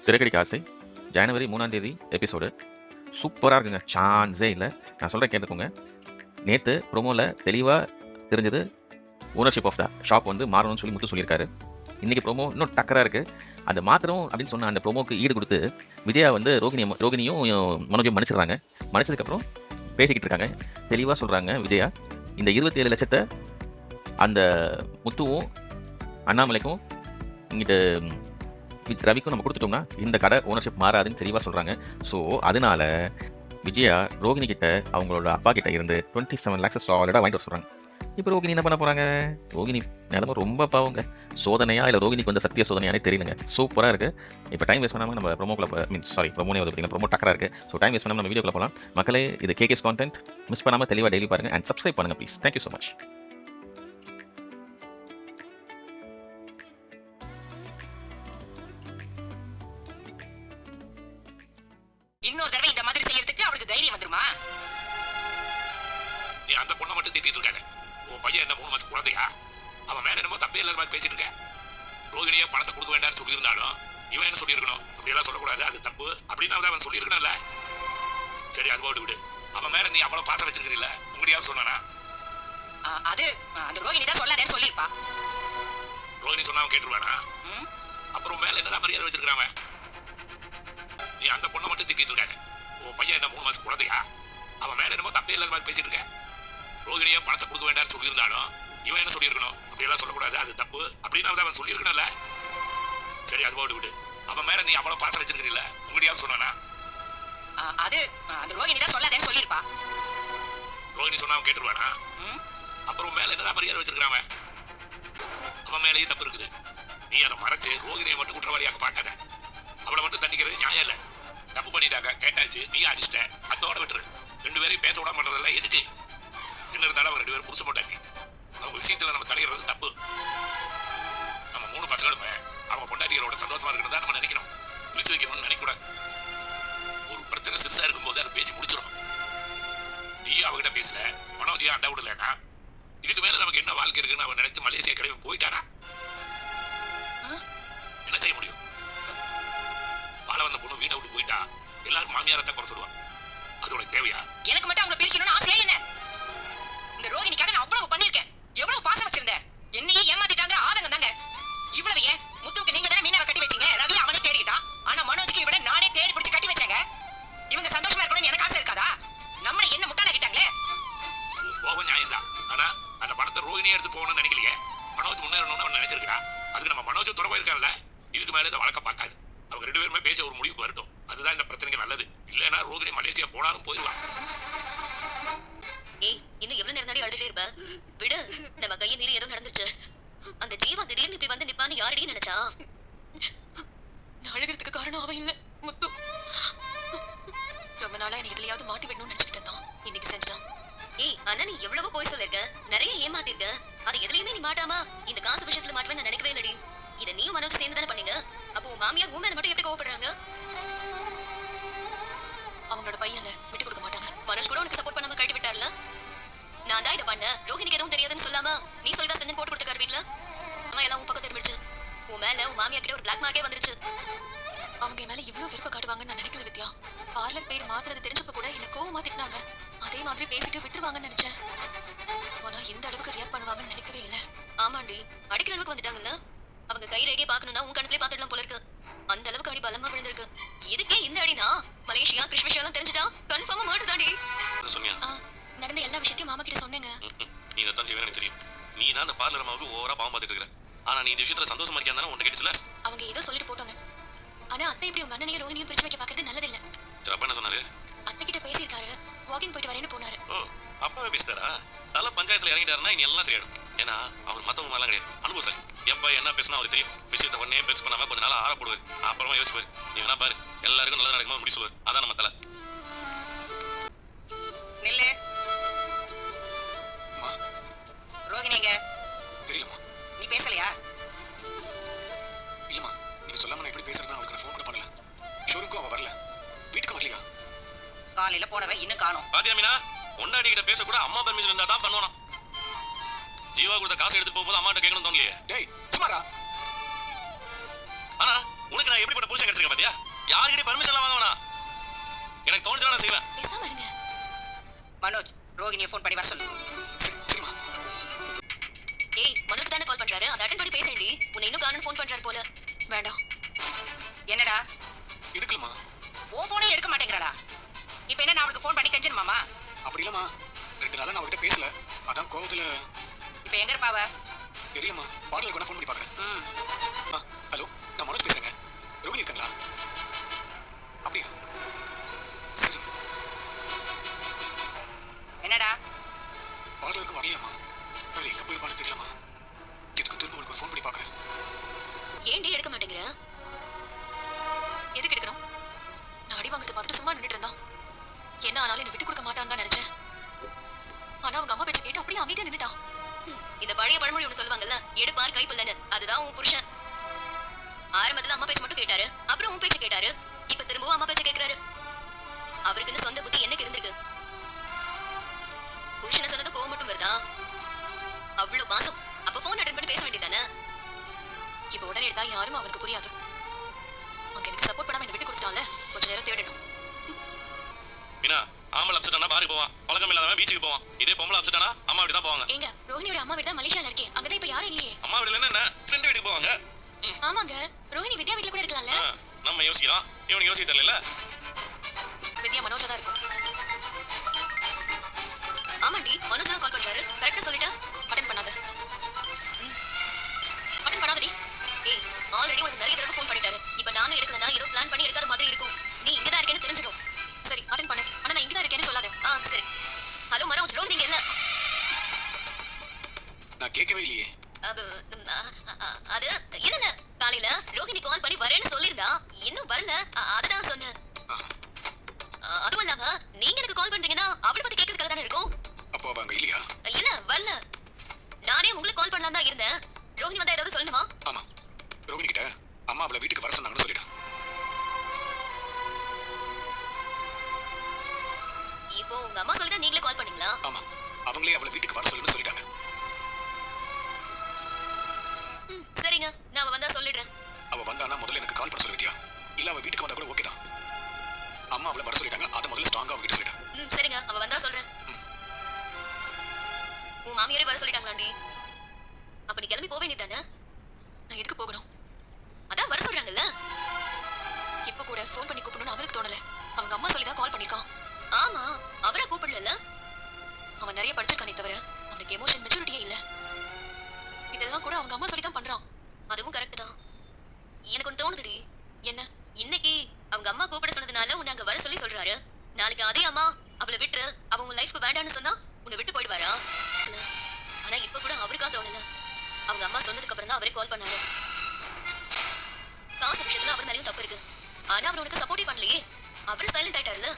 திரைக்கடிக்க ஆசை ஜனவரி 3ஆம் தேதி எபிசோடு சூப்பராக இருக்குங்க. சான்ஸே இல்லை. நான் சொல்கிறேன் கேட்டுக்கோங்க. நேற்று ப்ரோமோவில் தெளிவாக தெரிஞ்சது ஓனர்ஷிப் ஆஃப் த ஷாப் வந்து மாறணும்னு சொல்லி முத்து சொல்லியிருக்காரு. இன்றைக்கி ப்ரோமோ இன்னும் டக்கராக இருக்குது. அந்த மாத்திரம் அப்படின்னு சொன்ன அந்த ப்ரோமோக்கு ஈடு கொடுத்து விஜயா வந்து ரோகிணியும் மனோஜும் மன்னிச்சிடுறாங்க. மன்னிச்சதுக்கப்புறம் பேசிக்கிட்டு இருக்காங்க. தெளிவாக சொல்கிறாங்க விஜயா, இந்த 27 லட்சத்தை அந்த முத்துவும் அண்ணாமலைக்கும் இங்கிட்ட ரவிக்கும் நம்ம கொடுத்துட்டோம்னா இந்த கடை ஓனர்ஷிப் மாறாதுன்னு தெளிவாக சொல்கிறாங்க. ஸோ அதனால விஜயா ரோகிணி கிட்ட அவங்களோட அப்பா கிட்ட இருந்து 27 lakhs சாலிடாக வாங்கிட்டு வர சொல்கிறாங்க. இப்போ ரோகிணி என்ன பண்ண போகிறாங்க? ரோகிணி நிலமை ரொம்ப பாவங்க. சோதனையா இல்லை ரோகிணிக்கு வந்து சத்திய சோதனையானே தெரியலங்க. சூப்பராக இருக்குது. இப்போ டைம் வேஸ்ட் பண்ணாமல் நம்ம ப்ரோமோனே வந்து ப்ரோமோ டக்கராக இருக்குது. ஸோ டைம் வேஸ்ட் பண்ணாமல் நம்ம வீடியோக்குள்ள போகலாம். மக்களே, இது கேகேஸ் கான்டென்ட் மிஸ் பண்ணாமல் தெளிவாக டெய்லி பாருங்கள் அண்ட் சப்ஸ்கிரைப் பண்ணுங்கள் ப்ளீஸ். Thank you so much. இன்னொரு தடவை இந்த மாதிரி செய்யறதுக்கு அவளுக்கு தைரியம் வந்துருமா? நீ அந்த பொண்ணை மட்டும் திட்டிட்டு இருக்காரு. உன் பையன் என்ன 3 மாசம் குழந்தையா? அவன் மேல என்னமோ தப்பே இல்லாத மாதிரி பேசிட்டு இருக்க. ரோகிணியா பணத்தை கொடுக்க வேண்டாம்னு சொல்லியிருந்தாலும் இவன் என்ன சொல்லியிருக்கணும்? அப்படியெல்லாம் சொல்லக்கூடாது, அது தப்பு அப்படின்னு அவன் சொல்லியிருக்கணும்ல. சரி, அது போட்டு விடு. அவன் மேல நீ அவ்வளவு பாசம் வச்சிருக்கிறீல்ல, உங்களையாவது சொன்னானா? அது அந்த ரோகிணி தான் சொல்லாதேன்னு சொல்லியிருப்பா. ரோகிணி சொன்னா அவன் கேட்டுருவானா? அப்புறம் மேல என்னதான் மரியாதை வச்சிருக்கான்? நீ அந்த பொண்ணை மட்டும் திட்டிட்டு இருக்காரு. உன் பையன் என்ன 3 மாசம் குழந்தையா? அவன் மேல என்னமோ தப்பே இல்லாத மாதிரி பேசிட்டு இருக்க. ரோகிணியா பணத்தை கொடுக்க வேண்டாம்னு சொல்லியிருந்தாலும் இவன் என்ன சொல்லியிருக்கணும்? அப்படியெல்லாம் சொல்லக்கூடாது, அது தப்பு அப்படின்னு அவன் சொல்லியிருக்கணும்ல. சரி, அது போட்டு விடு. அவன் மேல நீ அவ்வளவு பாசம் வச்சிருக்கிறீல்ல, உங்களையாவது சொன்னானா? அது அந்த ரோகிணி தான் சொல்லாதேன்னு சொல்லியிருப்பா. ரோகிணி சொன்னா அவன் கேட்டுருவானா? அப்புறம் மேல என்னதான் மரியாதை வச்சிருக்கான்? அவன் மேலேயும் தப்பு இருக்குது. நீ அதை மறைச்சு ரோகிணியை மட்டும் குற்றவாளியாக பார்க்காத. அவளை மட்டும் தண்டிக்கிறது நியாயம் இல்லை. தப்பு பண்ணிட்டாங்க, கேட்டாச்சு, நீ அடிச்சிட்ட, அதோட விட்டுரு. 2 பேரையும் பேச விட மாட்டதில்ல. எதுக்கு? என்ன இருந்தாலும் அவங்க 2 பேரும் புருஷ போட்டாங்க. அவங்க விஷயத்துல நம்ம தலையிடுறது தப்பு. நம்ம 3 பசங்களுமே அவங்க பொண்டாட்டிகளோட சந்தோஷமா இருக்கிறதா நம்ம நினைக்கணும். பிரிச்சு வைக்கணும்னு நினைக்கூடாது. ஒரு பிரச்சனை சிறுசா இருக்கும்போது அதை பேசி முடிச்சிடும். நீ அவகிட்ட பேசல, மனோஜியா அண்டா விடலன்னா இதுக்கு மேல நமக்கு என்ன வாழ்க்கை இருக்குன்னு அவன் நினைச்சு மலேசியா கிளம்பி போயிட்டானா? என்ன செய்ய முடியும்? வாழ வந்த பொண்ணு வீட்டை விட்டு போயிட்டா எல்லாரும் மாமியாரத்தை குறை சொல்லுவாங்க. அது உனக்கு தேவையா? எனக்கு மட்டும் அவங்களை பிரிக்கணும்னு ஆசையா என்ன? இந்த ரோகிணிக்காக நான் அவ்வளவு பண்ணிருக்கேன். எவ்வளவு பாசம் வச்சிருந்தேன். என்னையே ஏமாத்திட்டாங்க. ஆதங்கம் தாங்க. இவ்வளவு ஏன்? முத்துவுக்கு நீங்க தானே மீனாவை கட்டி வச்சீங்க. ரவி அவனே தேடிக்கிட்டான். ஆனா மனோஜுக்கு இவளை நானே தேடி பிடிச்சு கட்டி வச்சாங்க. இவங்க சந்தோஷமா இருக்கணும்னு எனக்கு ஆசை இருக்காதா? நம்மள என்ன முட்டாளாக்கிட்டாங்களே. கோபம் நியாயம் தான். ஆனா அந்த பணத்தை ரோகிணியை எடுத்து போகணும்னு நினைக்கலையே. மனோஜ் முன்னேறணும்னு அவன் நினைச்சிருக்கான். அதுக்கு நம்ம மனோஜ் தொடர்பு இருக்கான்ல, இதுக்கு மேல இதை வழக்க பார்க்காது. அவங்க 2 பேருமே பேச ஒரு முடிவுக்கு வரட்டும். அதுதான் இந்த பிரச்சனைக்கு நல்லது. இல்லைன்னா ரோகிணி மலேசியா போனாலும் போயிடுவான். ஏய், இன்னும் எவ்வளவு நேரம் அழுதுட்டே இருப்ப? விடு, நம்ம கையை மீறி ஏதோ நடந்துச்சு. அந்த ஜீவா திடீர்னு இப்படி வந்து நிப்பான்னு யாரடி நினைச்சா? நான் அழுகிறதுக்கு காரணம் அவன் இல்ல, முத்து. ரொம்ப நாளா எனக்கு இதுலயாவது மாட்டி விடணும்னு நினைச்சுக்கிட்டு இருந்தான். இன்னைக்கு செஞ்சான். ஏய், அண்ணா நீ எவ்வளவோ போய் சொல்லிருக்க, நிறைய ஏமாத்திருக்க. அது எதுலயுமே நீ மாட்டாமா? இந்த காசு விஷயத்துல மாட்டுவேன்னு நான் நினைக்கவே இல்லடி. இதை நீயும் மனோஜ் சேர்ந்து தானே பண்ணீங்க. அப்போ உன் மாமியார் உன் மேல மட்டும் எப்படி கோவப்படுறாங்க? அவங்களோட பையன்ல விட்டு கொடுக்க மாட்டாங்க. மனோஜ் கூட உனக்கு சப்போர்ட் பண்ணாம கழட்டி விட்டார்ல. நான் தான் இதை பண்ணேன், ரோகிணிக்கு எதுவும் தெரியாதுன்னு சொல்லாம நீ சொல்லிதான் செஞ்சு போட்டு கொடுத்துருக்காரு வீட்டுல. அம்மா எல்லாம் உன் பக்கம் திரும்பிடுச்சு. உன் மேல உன் மாமியார் கிட்ட ஒரு பிளாக் மார்க்கே வந்துருச்சு. அவங்க என் மேல இவ்வளவு விருப்பம் காட்டுவாங்கன்னு நான் நினைக்கல வித்யா. பார்லர் பேர் மாத்துறது தெரிஞ்சப்ப கூட என்ன கோவமா திட்டினாங்க. அதே மாதிரி பேசிட்டு விட்டுருவாங்கன்னு நினைச்சேன். ஆனா இந்த அளவுக்கு ரியாக்ட் பண்ணுவாங்கன்னு நினைக்கவே இல்லை. ஆமாண்டி, அடிக்கிற அளவுக்கு வந்துட்டாங்கல்ல. அவங்க கை ரேகையை பார்க்கணும்னா உன் கணத்திலே பார்த்துடலாம் போல இருக்கு. அந்த அளவுக்கு அடி பலமா விழுந்திருக்கு. இதுக்கே இந்த அடினா மலேசியா கிறிஸ்மஸ் எல்லாம் தெரிஞ்சுட்டா கன்ஃபார்மா மாட்டுதாடி. சொன்னியா? நடந்த எல்லா விஷயத்தையும் மாமா கிட்ட சொன்னேங்க. நீ இதான் செய்வேன்னு எனக்கு தெரியும். நீ தான் அந்த பார்லர் அம்மாவுக்கு ஓவரா பாவம் பார்த்துட்டு இருக்கிற. ஆனா நீ இந்த விஷயத்துல சந்தோஷமா இருக்கியா தானே உன்கிட்ட கேட்டுச்சுல? அவங்க ஏதோ சொல்லிட்டு போட்டாங்க. ஆனா அத்தை இப்படி உங்க அண்ணனையும் ரோகிணியும் பிரிச்சு வைக்க பாக்குறது நல்லதில்ல. சரி, அப்பா என்ன சொன்னாரு? அத்தை கிட்ட பேசியிருக்காரு. வாக்கிங் போயிட்டு வரேன்னு போனாரு. ஓ, அப்பாவே பேசிட்டாரா? தலை பஞ்சாயத்துல இறங்கிட்டாருன்னா இனி எல்லாம் சரியாயிடும். ஏன்னா அவர் மத்தவங்க மேலாம் கிடையாது, அனுபவசாலி. எப்ப என்ன பேசினா அவருக்கு தெரியும். விஷயத்தை உடனே பேச பண்ணாம கொஞ்ச நாள் ஆற போடுவாரு. அப்புறமா யோசிப்பாரு. நீ வேணா பாரு, எல்லாருக்கும் நல்லது நடக்குமா முடி சொல்லுவார். அதான் நம்ம தலை. நில்லு. ரோகிணி எங்க? தெரியலமா. நீ பேசலையா? இல்லம்மா, நீங்க சொல்லாம நான் இப்படி பேசுறதா அவளுக்கு நான் ஃபோன் கூட பண்ணல. ஷோரூம்க்கு அவ வரல, வீட்டுக்கு வரலையா? காலையில போனவ இன்னும் காணோம். பாத்தியா மீனா, பொண்டாட்டி கிட்ட பேச கூட அம்மா பெர்மிஷன் இருந்தா தான் பண்ணுவானா. ஜீவா கொடுத்த காசு எடுத்து போகும்போது அம்மாட்ட கேட்கணும் தோணலையே. டேய் சுமாரா. ஆனா உனக்கு நான் நான் எப்படிப்பட்ட புருஷன் கிடைச்சிருக்கேன் பாத்தியா? யார்கிட்ட பர்மிஷன்லாம் வாங்க வேணாம். எனக்கு தோணுச்சுனா நான் செய்வேன். பேசாம இருங்க. மனோஜ் ரோகிணியை ஃபோன் பண்ணி வர சொல்லு. சரிம்மா. ஏய் மனோஜ் தானே கால் பண்றாரு, அதை அட்டெண்ட் பண்ணி பேசேன்டி. உன்னை இன்னும் காரணம் ஃபோன் பண்றாரு போல. வேண்டாம். என்னடா எடுக்கலமா. உன் ஃபோனே எடுக்க மாட்டேங்கிறாளா? இப்போ என்ன நான் அவளுக்கு ஃபோன் பண்ணி கெஞ்சணுமாமா? அப்படி இல்லம்மா, 2 நாளா நான் அவகிட்ட பேசல. அதான் கோவத்துல. இப்போ எங்க இருப்பாவ? தெரியலம்மா, பார்லருக்கு வேணா ஃபோன் பண்ணி பார்க்குறேன். ம். ஹலோ, நான் மனோஜ் பேசுறேங்க. ரோகிணி இருக்காங்களா? அப்படியா? சரிங்க. என்னடா பார்லருக்கு வரலையாம்மா? வேற எங்க போயிருப்பான்னு தெரியலம்மா. எதுக்கு திரும்ப உங்களுக்கு ஒரு ஃபோன் பண்ணி பார்க்குறேன். ஏன்டி எடுக்க மாட்டேங்கிற? எதுக்கு எடுக்கணும்? நான் அடி வாங்குறத பார்த்துட்டு சும்மா நின்னுட்டு இருந்தான். என்ன ஆனாலும் என்னை விட்டு கொடுக்க மாட்டான்னு தான் நினைச்சேன். ஆனா அவங்க அம்மா பேச்ச கேட்டு அப்படியே அமைதியா நின்னுட்டான். இந்த பழைய பழமொழி ஒன்று சொல்லுவாங்கல்ல, எடுப்பார் கைப்புள்ளன்னு. அதுதான் உன் புருஷன். ஆரம்பத்துல அம்மா பேச்சு மட்டும் கேட்டாரு, அப்புறம் உன் பேச்சு கேட்டாரு, இப்ப திரும்பவும் அம்மா பேச்ச கேட்கிறாரு. அவருக்குன்னு சொந்த புத்தி என்னைக்கு இருந்திருக்கு? புருஷனை சொன்னது கோவம் மட்டும் வருதா? அவ்வளவு பாசம். அப்ப போன் அட்டெண்ட் பண்ணி பேச வேண்டியதானே? இப்ப உடனே எடுத்தா யாரும் அவனுக்கு புரியாது. அவங்க எனக்கு சப்போர்ட் பண்ணாம என்னை விட்டு கொடுத்துட்டான்ல, கொஞ்ச நேரம் தேடணும். மீனா, ஆம்பளை அப்செட் ஆனா பாருக்கு போவான். பழக்கம் இல்லாதவன் பீச்சுக்கு போவான். இதே பொம்பளை அப்செட் ஆனா அம்மா வீடு தான் போவாங்க. ஏங்க, ரோஹினியோட அம்மா வீடு தான் மலேசியால இருக்கே. அங்கதான் இப்ப யாரும் இல்லையே. அம்மா வீடுல என்ன ஃப்ரெண்ட் வீட்டுக்கு போவாங்க. ஆமாங்க, ரோஹினி வித்யா வீட்ல கூட இருக்கலாம்ல. நம்ம யோசிக்கலாம், இவனுக்கு யோசிக்க தெரியல. வித்யா மனோஜா தான் இருக்கும். ஆமாண்டி, மனோஜ் தான் கால் பண்றாரு. கரெக்டா சொல்லிட்டா? அட்டெண்ட் பண்ணாத. அட்டெண்ட் பண்ணாதடி. ஏய், ஆல்ரெடி உனக்கு நிறைய தடவை ஃபோன் பண்ணிட்டாரு. இப்ப நானும் எடுக்கலனா ஏதோ பிளான் பண்ணி எடுக்காத மாதிரி இருக்கும். நீ இங்க தான் இருக்கேன்னு தெரிஞ்சிடும். சரி, அட்டெண்ட் பண்ணு. ஆனா நான் இங்க தான் இருக்கேன்னு சொல்லாத. சரி. ஹலோ மனோஜ், ரோஹினி இங்க இல்ல. நான் கேட்கவே இல்லையே. அது இல்ல காலையில ரோஹினி கால் பண்ணி வரேன்னு சொல்லியிருந்தா, இன்னும் வரல. அததான் சொன்னேன். அதுவும் இல்லாம நீங்க எனக்கு கால் பண்றீங்கன்னா அவளை பத்தி கேட்கறதுக்காக தானே இருக்கும். அப்போ அவ அங்க இல்லையா? இல்ல வரல. நானே உங்களுக்கு கால் பண்ணலாம் தான் இருந்தேன். ரோஹினி வந்தா ஏதாவது சொல்லணுமா? ஆமா, ரோகிணி கிட்ட அம்மா அவளை வீட்டுக்கு வர சொன்னாங்கன்னு சொல்லிட்டான். இப்போ உங்க அம்மா சொல்லிதான் நீங்களே கால் பண்ணீங்களா? ஆமா, அவங்களே அவளை வீட்டுக்கு வர சொல்லுன்னு சொல்லிட்டாங்க. சரிங்க, நான் அவ வந்தா சொல்லிடுறேன். அவ வந்தானா முதல்ல எனக்கு கால் பண்ண சொல்லு வித்யா. இல்ல அவ வீட்டுக்கு வந்தா கூட ஓகே தான். அம்மா அவளை வர சொல்லிட்டாங்க, அதை முதல்ல ஸ்ட்ராங்கா அவகிட்ட சொல்லிட்டேன். சரிங்க, அவ வந்தா சொல்றேன். உன் மாமியாரே வர சொல்லிட்டாங்களாண்டி? அப்ப நீ கிளம்பி போக வேண்டியதானே? நான் எதுக்கு போகணும்? அதான் வர சொல்றாங்கல்ல. இப்ப கூட ஃபோன் பண்ணி கூப்பிடணும்னு அவனுக்கு தோணல. அவங்க அம்மா சொல்லி தான் கால் பண்ணிருக்கான். ஆமா, அவரா கூப்பிடல. அவன் நிறைய படிச்சிருக்கானே தவிர அவனுக்கு எமோஷன் மெச்சூரிட்டியே இல்ல. இதெல்லாம் கூட அவங்க அம்மா சொல்லி தான் பண்றான். அதுவும் கரெக்ட் தான். எனக்கு ஒன்று தோணுதுடி. என்ன? இன்னைக்கு அவங்க அம்மா கூப்பிட சொன்னதுனால உன்னை அங்க வர சொல்லி சொல்றாரு. நாளைக்கு அதே அம்மா அவளை விட்டு அவ உன் லைஃப்க்கு வேண்டான்னு சொன்னா உன்னை விட்டு போயிடுவாரா? இல்ல. ஆனா இப்ப கூட அவருக்கா தோணல. அவங்க அம்மா சொன்னதுக்கு அப்புறம் தான் அவரே கால் பண்ணாரு. காசு விஷயத்துல அவர் மேலேயும் தப்பு இருக்கு. ஆனா அவர் உனக்கு சப்போர்ட்டே பண்ணலையே. அவரு சைலண்ட் ஆயிட்டாருல.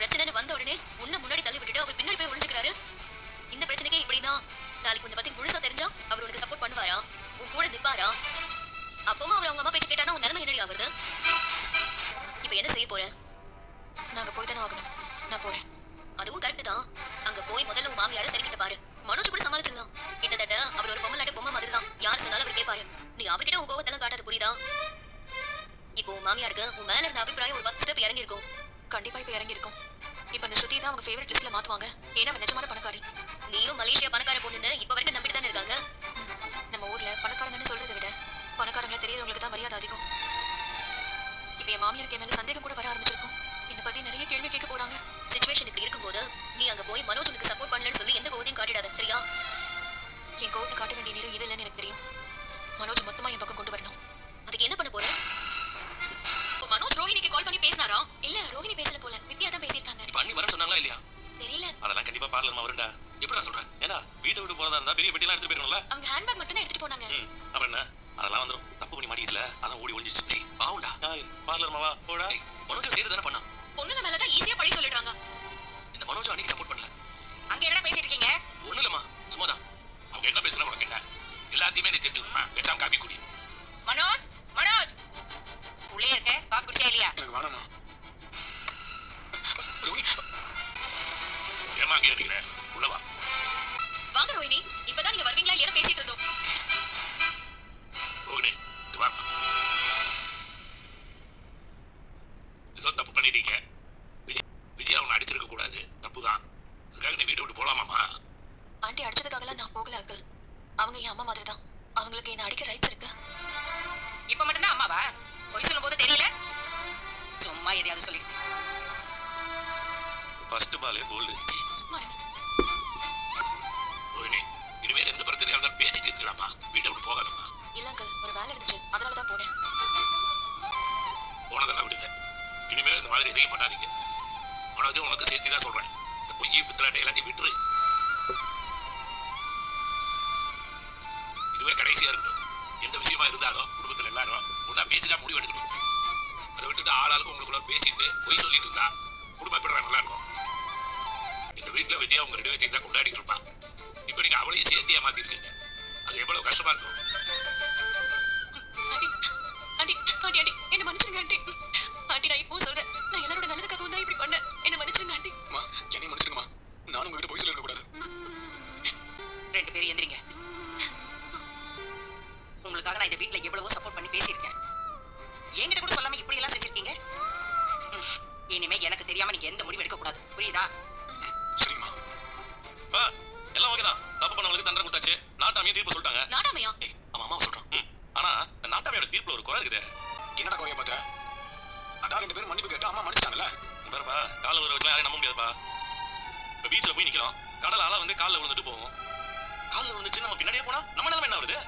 பிரச்சனைன்னு வந்த உடனே உன்னை முன்னாடி தள்ளி விட்டுட்டு அவர் பின்னாடி போய் ஒளிஞ்சுக்கிறாரு. இந்த பிரச்சனைக்கே இப்படின்னா நாளைக்கு உன்னை பத்தி முழுசா தெரிஞ்சா அவர் உனக்கு சப்போர்ட் பண்ணுவாரா? உன் கூட நிப்பாரா? அப்பவும் அவர் அவங்க அம்மா பேச்சு கேட்டானா உன் நிலைமை என்னடி ஆகுது? இப்ப என்ன செய்ய போற? நாங்க போய் தானே ஆகணும். நான் போறேன். அதுவும் கரெக்ட் தான். அங்க போய் முதல்ல உன் மாமியார சரிக்கிட்ட பாரு. மனோஜ் கூட சமாளிச்சிடலாம். கிட்டத்தட்ட அவர் ஒரு பொம்மலாட்ட பொம்மை மாதிரி தான். யார் சொன்னாலும் அவர் கேட்பாரு. நீ அவர்கிட்ட உன் கோவத்தெல்லாம் காட்டாது, புரியுதா? இப்போ உன் மாமியாருக்கு உன் மேல இருந்த அபிப்பிராயம் ஒரு 10 ஸ்டெப் இறங்கி இருக்கும். கண்டிப்பா இப்ப இறங்கி இருக்கும். இப்ப இந்த ஸ்ருதி தான் அவங்க ஃபேவரட் லிஸ்ட்ல மாத்துவாங்க. ஏன்னா அவ நிஜமான பணக்காரி. நீயும் மலேசியா பணக்கார பொண்ணுன்னு இப்ப வரைக்கும் நம்பிட்டு தானே இருக்காங்க. நம்ம ஊர்ல பணக்காரங்கன்னு சொல்றதை விட பணக்காரங்களை தெரியறவங்களுக்கு தான் மரியாதை அதிகம். இப்ப என் மாமியாருக்கு என் மேல சந்தேகம் கூட வர ஆரம்பிச்சிருக்கும். என்னை பத்தி நிறைய கேள்வி கேட்க போறாங்க. சிச்சுவேஷன் இப்படி இருக்கும்போது நீ அங்க போய் மனோஜ் உனக்கு சப்போர்ட் பண்ணலன்னு சொல்லி எந்த கோவத்தையும் காட்டிடாத, சரியா? என் கோவத்தை காட்ட வேண்டிய நேரம் இது இல்லைன்னு எனக்கு தெரியும். மனோஜ் மொத்தமா என் பக்கம் கொண்டு வரணும். அதுக்கு என்ன பண்ண போற? இப்போ மனோஜ் ரோஹினிக்கு கால் பண்ணி பேசினாரா? இல்ல, ரோஹினி பேசல போல. வித்யா தான் பேசியிருக்காங்க. இப்ப அண்ணி வரேன்னு சொன்னாங்களா இல்லையா? தெரியல. அதெல்லாம் கண்டிப்பா பார்லர்மா வரும்டா. எப்படி நான் சொல்றேன்? ஏன்னா வீட்டை விட்டு போறதா இருந்தா பெரிய பெட்டிலாம் எடுத்து போயிருக்கணும்ல. அவங்க ஹேண்ட்பேக் மட்டும் தான் எடுத்துட்டு போனாங்க. அப்ப என்ன, அதெல்லாம் வந்துரும். தப்பு பண்ணி மாட்டிச்சுல, அதான் ஓடி ஒளிஞ்சிச்சு. டேய் பாவுண்டா. யாரு? பார்லர்மாவா? போடா. மனோஜ் செய்து தானே பண்ணா. பொண்ணுங்க மேல தான் ஈஸியா பழி சொல்லிடுறாங்க. இந்த மனோஜ் அன்னைக்கு சப்போர்ட் பண்ணல. அங்க என்ன பேசிட்டு இருக்கீங்க? ஒண்ணு இல்லம்மா, சும்மாதான். அவங்க என்ன பேசுனா உனக்கு என்ன? எல்லாத்தையுமே நீ தெரிஞ்சுக்கணுமா? பேசாம காப்பி குடி. மனோஜ் மனோஜ் உள்ளே இருக்க. காஃபி குடிச்சா இல்லையா? எனக்கு வேணாமா. ரோகிணி, ஏமா அங்கே நிக்கிற? உள்ள வா. வாங்க ரோஹினி, இப்பதான் நீங்க வருவீங்களா இல்லையா பேசிட்டு இருந்தோம். ரோகிணி, இது வா. மாதிரி எதையும் பண்ணாதீங்க. மனோஜ் உனக்கு சேர்த்து தான் சொல்றேன். இந்த பொய் பித்தலாட்டை எல்லாத்தையும் விட்டுரு. இதுவே கடைசியா இருக்கணும். எந்த விஷயமா இருந்தாலும் குடும்பத்தில் எல்லாரும் ஒன்னா பேச்சுக்கா முடிவு எடுக்கணும். அதை விட்டுட்டு ஆளாளுக்கு உங்களுக்குள்ள பேசிட்டு பொய் சொல்லிட்டு இருந்தா குடும்பம் எப்படி நல்லா இருக்கும்? இந்த வீட்டுல விஜயா உங்க 2 பேரையும் தான் கொண்டாடிட்டு இருப்பான். இப்ப நீங்க அவளையும் சேர்த்து ஏமாத்திருக்கீங்க. அது எவ்வளவு கஷ்டமா இருக்கும். ஆண்டி ஆண்டி ஆண்டி ஆண்டி என்ன மன்னிச்சிருங்க ஆண்டி. ஆண்டி நான் இப்போ சொல்றேன், நான் எல்லாரோட நல்லதுக்காகவும் தான் இப்படி பண்ணேன். என்ன மன்னிச்சிருங்க ஆண்டி. அம்மா என்னை மன்னிச்சிருங்கம்மா. நானும் உங்ககிட்ட போய் சொல்லிருக்க கூடாது. 2 பேரும் எந்திரிங்க. உங்களுக்காக நான் இந்த வீட்ல எவ்வளவோ சப்போர்ட் பண்ணி பேசியிருக்கேன். என்கிட்ட கூட சொல்லாம இப்படி எல்லாம் செஞ்சிருக்கீங்க. இனிமே எனக்கு தெரியாம நீங்க எந்த முடிவு எடுக்க கூடாது. புரியுதா? சரிங்கம்மா. எல்லாம் ஓகேதான். தப்பு பண்ணவங்களுக்கு தண்டனை கொடுத்தாச்சு. நாட்டாமையும் தீர்ப்பு சொல்லிட்டாங்க. நாடாமையா? அவன் அம்மாவை சொல்றான். ஆனா நாட்டாமையோட தீர்ப்புல ஒரு குறை இருக்குது. என்னடா குறைய பாக்குற? அதான் 2 பேரும் மன்னிப்பு கேட்டு அம்மா மன்னிச்சிட்டாங்கல்ல. பாருப்பா, காலை ஊற வச்சு யாரையும் நம்ப முடியாதுப்பா. இப்ப பீச்ல போய் நிக்கிறோம். கடல் ஆளா வந்து காலில் விழுந்துட்டு போவோம். காலில் விழுந்துச்சு நம்ம பின்னாடியே போனா நம்ம நிலைமை என்ன வருது?